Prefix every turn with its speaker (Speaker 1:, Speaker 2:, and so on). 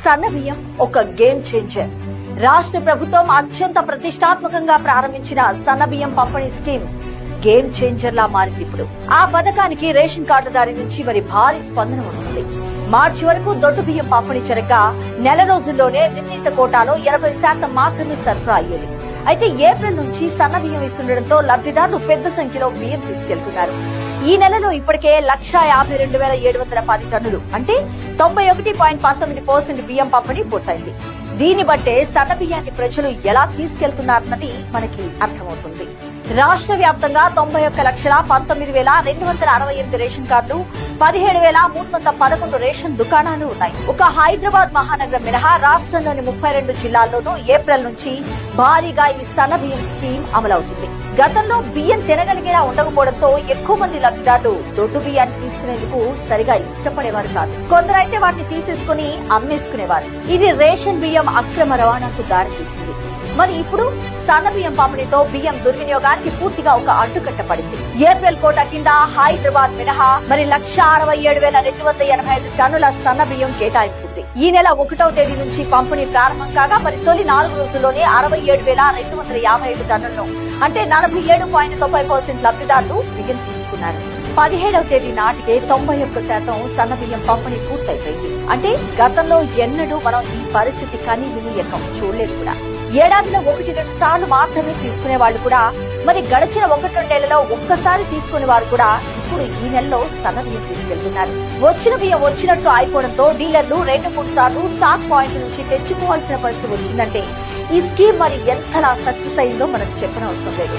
Speaker 1: సన్న బియ్యం ఒక గేమ్ చేంజర్. రాష్ట్ర ప్రభుత్వం అత్యంత ప్రతిష్టాత్మకంగా ప్రారంభించిన సన్న బియ్యం పంపిణీ స్కీమ్ గేమ్ చేంజర్ లా మారింది. ఇప్పుడు ఆ పథకానికి రేషన్ కార్డుదారి నుంచి మరి భారీ స్పందన వస్తుంది. మార్చి వరకు దొడ్డు బియ్యం పంపిణీ జరగగా నెల రోజుల్లోనే నిర్ణీత కోటాలో 80% మాత్రమే సరఫరా అయ్యేది. అయితే ఏప్రిల్ నుంచి సన్న బియ్యం ఇస్తుండటంతో లబ్ధిదారులు పెద్ద సంఖ్యలో బియ్యం తీసుకెళ్తున్నారు. ఈ నెలలో ఇప్పటికే 1,52,710 టన్నులు అంటే 91.19% బియ్యం పంపిణీ పూర్తయింది. దీన్ని బట్టే సన్న బియ్యాన్ని ప్రజలు ఎలా తీసుకెళ్తున్నారన్నది మనకి అర్థమవుతుంది. రాష్ట్ర వ్యాప్తంగా 91,19,268 రేషన్ కార్డులు, 17,311 రేషన్ దుకాణాలు ఉన్నాయి. ఒక హైదరాబాద్ మహానగరం మినహా రాష్ట్రంలోని 32 జిల్లాల్లోనూ ఏప్రిల్ నుంచి భారీగా ఈ సన్న బియ్యం స్కీమ్ అమలవుతుంది. గతంలో బియ్యం తినగలిగేలా ఉండకపోవడంతో ఎక్కువ మంది లబ్ధిదారులు దొడ్డు బియ్యాన్ని తీసుకునేందుకు సరిగా ఇష్టపడేవారు కాదు. కొందరైతే వాటిని తీసేసుకుని అమ్మేసుకునేవారు. ఇది రేషన్ బియ్యం అక్రమ రవాణాకు దారితీసింది. మరి ఇప్పుడు సన్న బియ్యం పంపిణీతో బియ్యం దుర్వినియోగానికి పూర్తిగా ఒక అడ్డుకట్ట పడింది. ఏప్రిల్ కోటా కింద హైదరాబాద్ మినహా మరి 1,67,285 టన్నుల సన్న బియ్యం కేటాయింపుంది. ఈ నెల 1వ తేదీ నుంచి పంపిణీ ప్రారంభం కాగా మరి తొలి 4 రోజుల్లోనే 67,255 టన్నులను అంటే 47.90% లబ్ధిదారులు బియ్యం తీసుకున్నారు. 17వ తేదీ నాటికే 91% సన్న బియ్యం పంపిణీ పూర్తయిపోయింది. అంటే గతంలో ఎన్నడూ మనం ఈ పరిస్థితి కని విని ఎక్కం చూడలేదు కూడా. ఏడాదిలో 1-2 సార్లు మాత్రమే తీసుకునే వాళ్ళు కూడా మరి గడిచిన 1-2 నెలల్లో ఒక్కసారి తీసుకునే వారు కూడా ఇప్పుడు ఈ నెలలో సన్న బియ్యం తీసుకెళ్తున్నారు. వచ్చిన బియ్యం వచ్చినట్టు అయిపోవడంతో డీలర్లు 2-3 సార్లు స్టాక్ పాయింట్ నుంచి తెచ్చుకోవాల్సిన పరిస్థితి వచ్చిందంటే ఈ స్కీమ్ మరి ఎంతలా సక్సెస్ అయిందో మనకు చెప్పనవసరం లేదు.